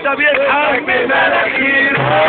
ده بيضحك بمناخيره.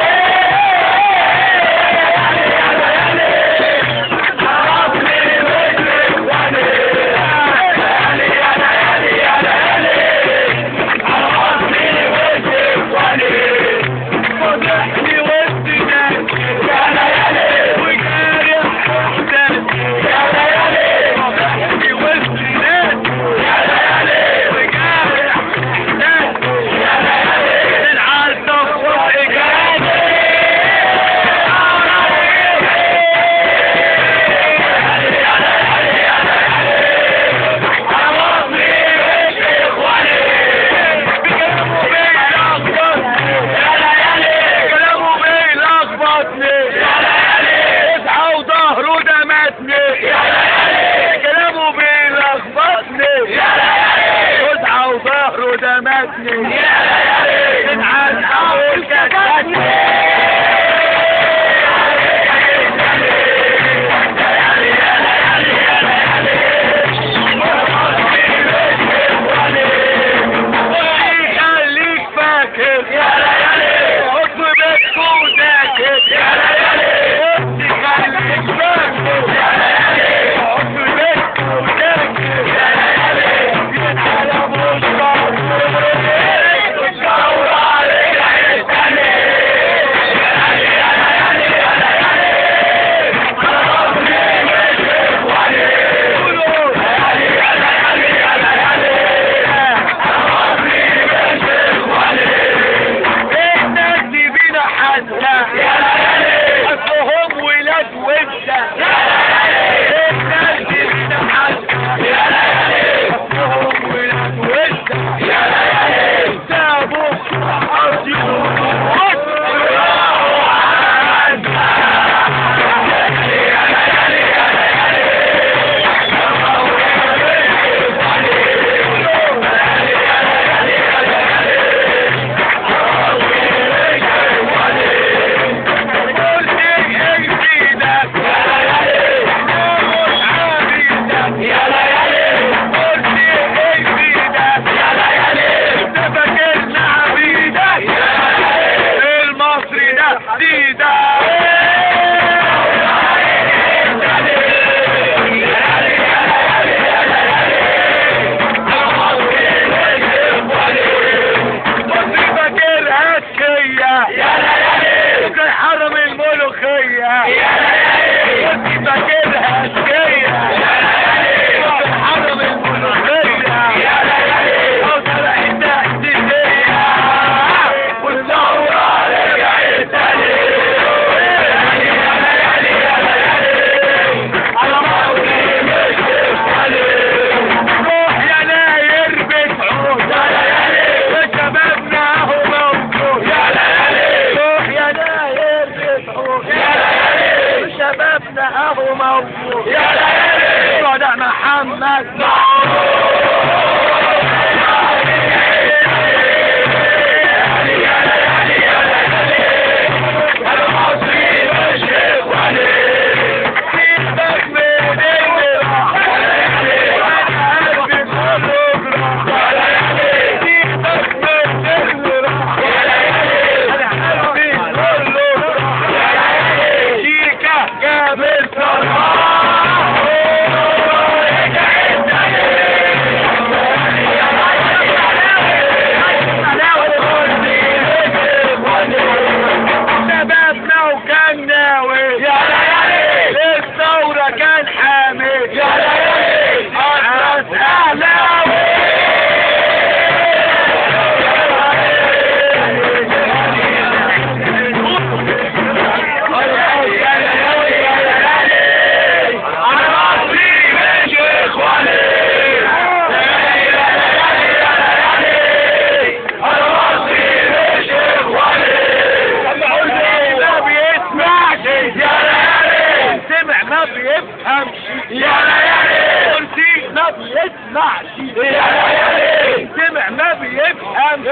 سمع ما بيفهم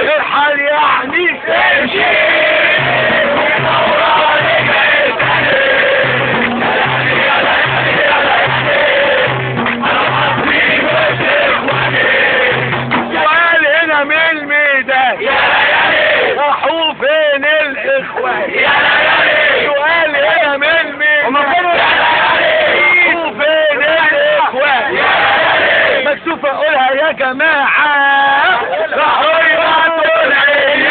ارحل يعني سؤال هنا من الميدان يا جماعة راحوا يبعتوا العيال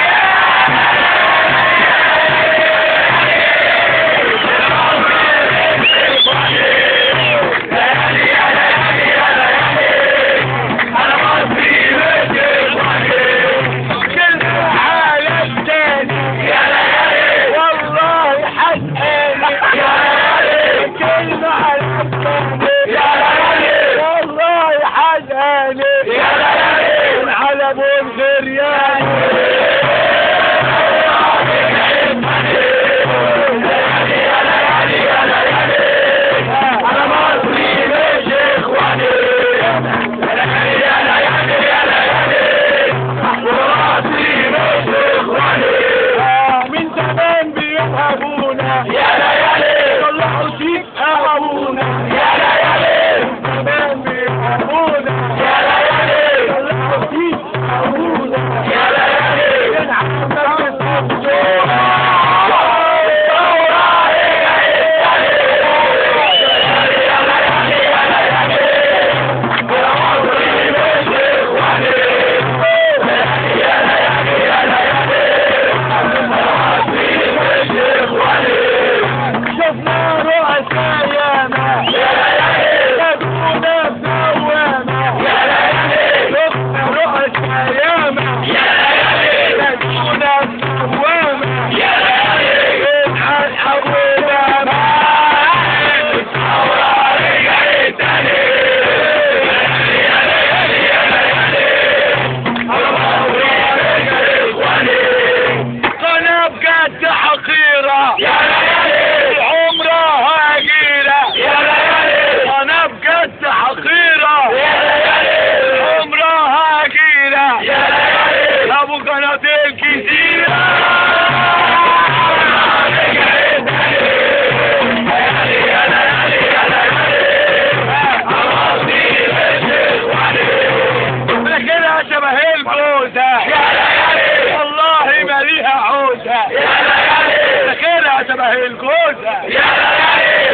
شبه الجوزة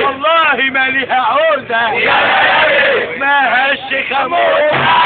والله ما ليها عوزة ما هش خموسة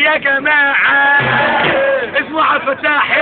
يا جماعة اسمه عبد الفتاح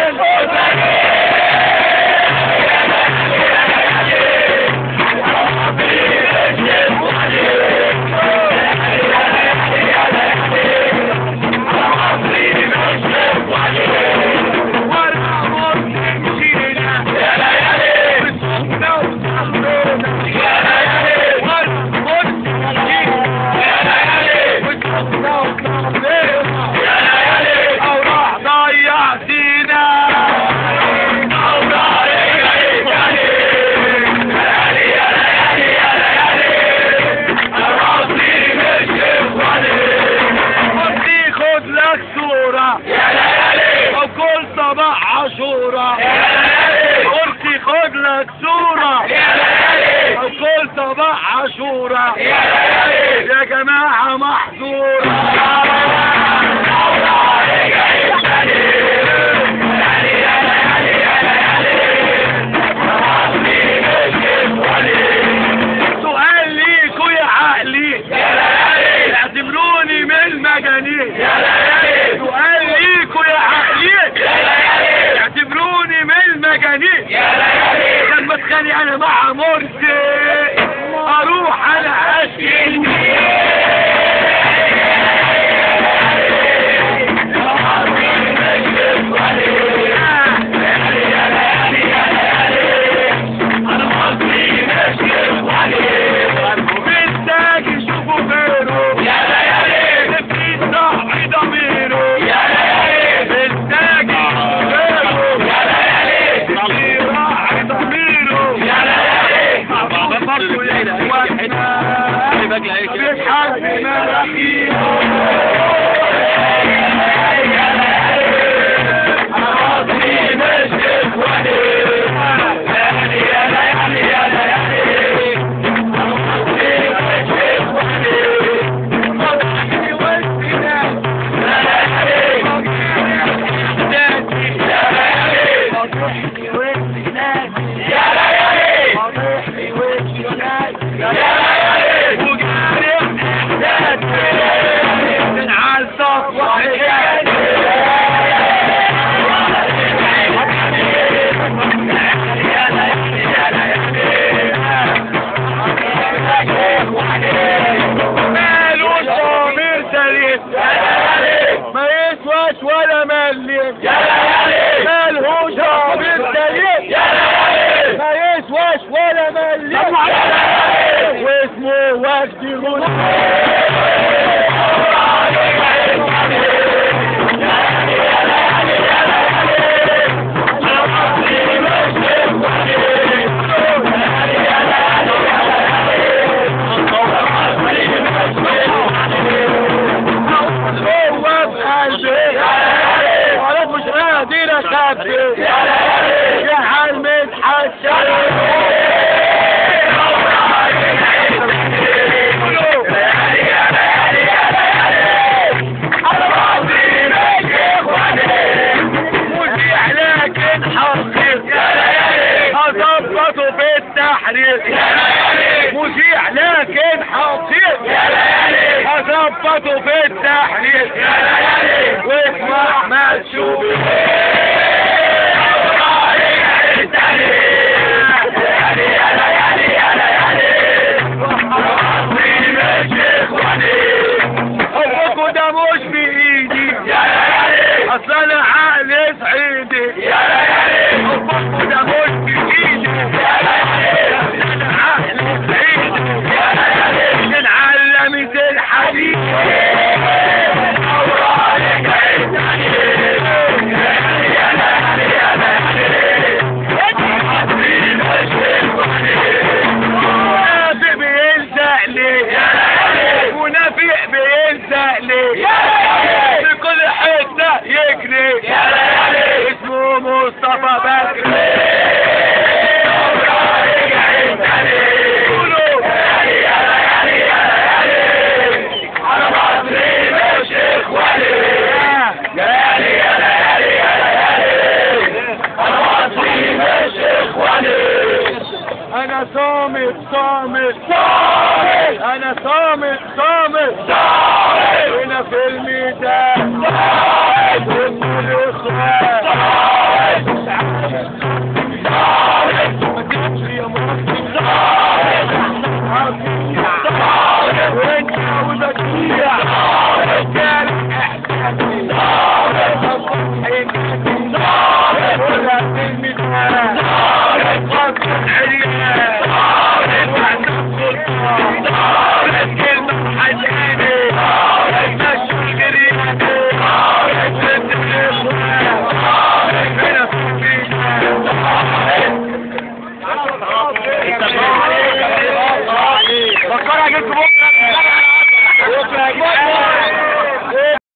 عاشورة قلت خد لك صورة وكل صباح عاشورة يا جماعة محظورة سؤال ليكوا يا عقلي اعتبروني المجانين سؤال ليكوا يا عقلين اعتبروني من المجانين لما اتخانق انا مع مرسي اروح انا اشكي ما يسواش ولا مليم مالهوش ضمير سليم ما يسواش ولا مليم واسمه وجدي يا حال متحشر مذيع لكن حقيق هظبطه بالتحرير مذيع لكن حقيق هظبطه بالتحرير واسمع ما تشوف حبكوا ده مش بايدي اصل انا عقلي صعيدي حبكوا ده مش بايدي انا عقلي صعيدي انعلمت الحديد في كل حتة يجري اسمه مصطفى بكر على مصري مش اخواني على مصري مش اخواني انا صامت صامت صامت انا صامت صامت صامت هنا في الميدان صامت واسمه الاخوان صامت صامت ما تمشي يا مصري صامت صامت وانت وبكيع صامت كان احساسي صامت الصبح صامت ولا في الميدان صامت غصب علينا صامت وعد السلطان صامت كلمة حزينة صامت مشوا الجريمة صامت بنت الاخوان صامت هنا في الميدان صامت بكرة جيت بكرة